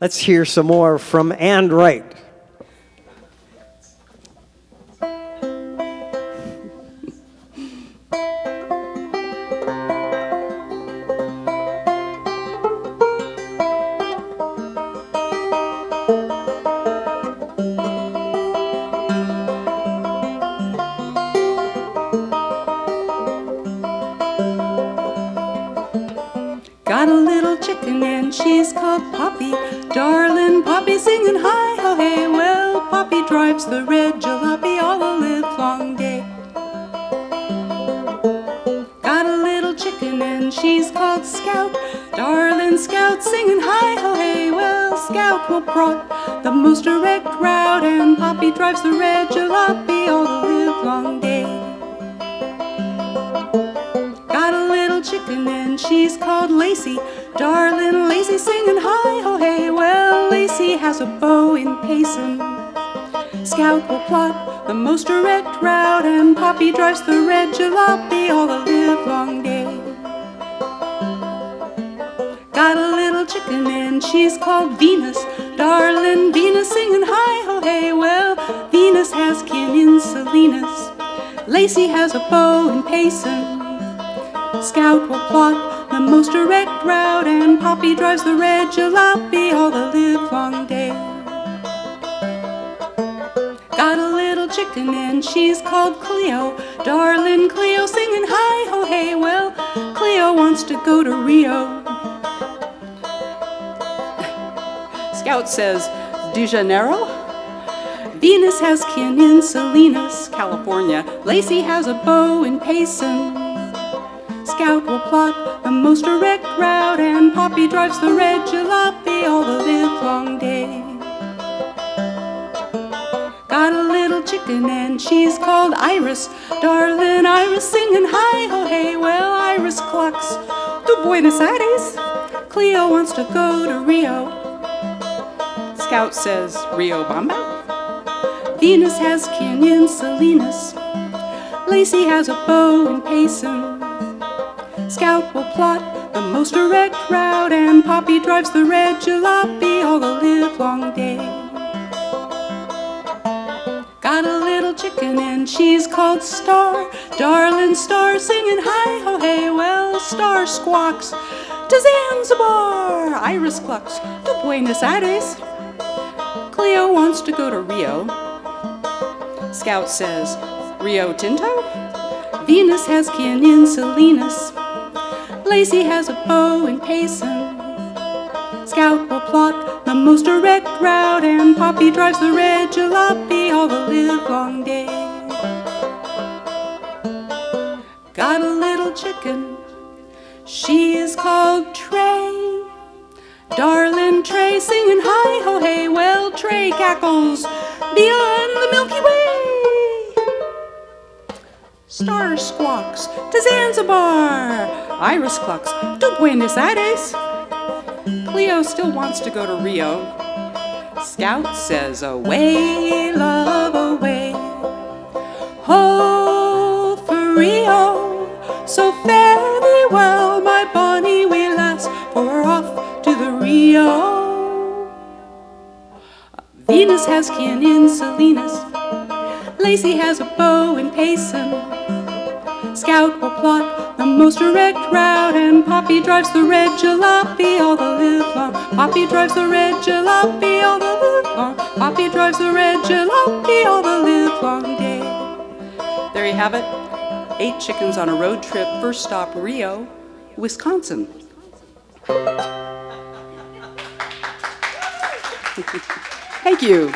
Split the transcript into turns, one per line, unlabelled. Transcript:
Let's hear some more from Wright.
Got a little chicken and she's called Poppy. Darling Poppy singing hi ho hey. Well, Poppy drives the red jalopy all the livelong day. Got a little chicken and she's called Scout. Darling Scout singing hi ho hey. Well, Scout will trot the most direct route, and Poppy drives the red jalopy all the livelong day. Got a little chicken and she's called Lacey. Darling Lacey singing hi ho hey. Well, Lacey has a bow in Payson. Scout will plot the most direct route, and Poppy drives the red jalopy all the livelong day. Got a little chicken and she's called Venus. Darling Venus singing hi ho hey. Well, Venus has kin in Salinas. Lacey has a bow in Payson. Scout will plot the most direct route, and Poppy drives the red jalopy all the livelong day. Got a little chicken and she's called Cleo. Darling Cleo singing hi ho hey. Well, Cleo wants to go to Rio. Scout says, De Janeiro? Venus has kin in Salinas, California. Lacey has a bow in Payson. Scout will plot the most direct route, and Poppy drives the red jalopy all the livelong day. Got a little chicken and she's called Iris. Darling Iris singing hi ho hey. Well, Iris clocks to Buenos Aires. Cleo wants to go to Rio. Scout says, Rio Bamba? Venus has kin in Salinas. Lacey has a bow in Payson. Scout will plot the most direct route, and Poppy drives the red jalopy all the livelong day. Got a little chicken and she's called Star. Darling Star singing hi ho hey. Well, Star squawks to Zanzibar. Iris clucks to Buenos Aires. Cleo wants to go to Rio. Scout says, Rio Tinto? Venus has kin in Salinas. Lacey has a bow in Payson. Scout will plot the most direct route, and Poppy drives the red jalopy all the livelong day. Got a little chicken, she is called Trey. Darling Trey singing hi ho hey. Well, Trey cackles beyond the Milky Way. Star squawks to Zanzibar. Iris clucks to Buenos Aires. Cleo still wants to go to Rio. Scout says, away, love, away. Ho for Rio, so fare thee well, my bonny wee lass, for we're off to the Rio. Venus has kin in Salinas. Lacey has a bow in Payson. Scout will plot the most direct route, and Poppy drives the red jalopy all the livelong. Poppy drives the red jalopy all the livelong. Poppy drives the red jalopy all the livelong day. There you have it. 8 chickens on a road trip. First stop, Rio, Wisconsin. Thank you.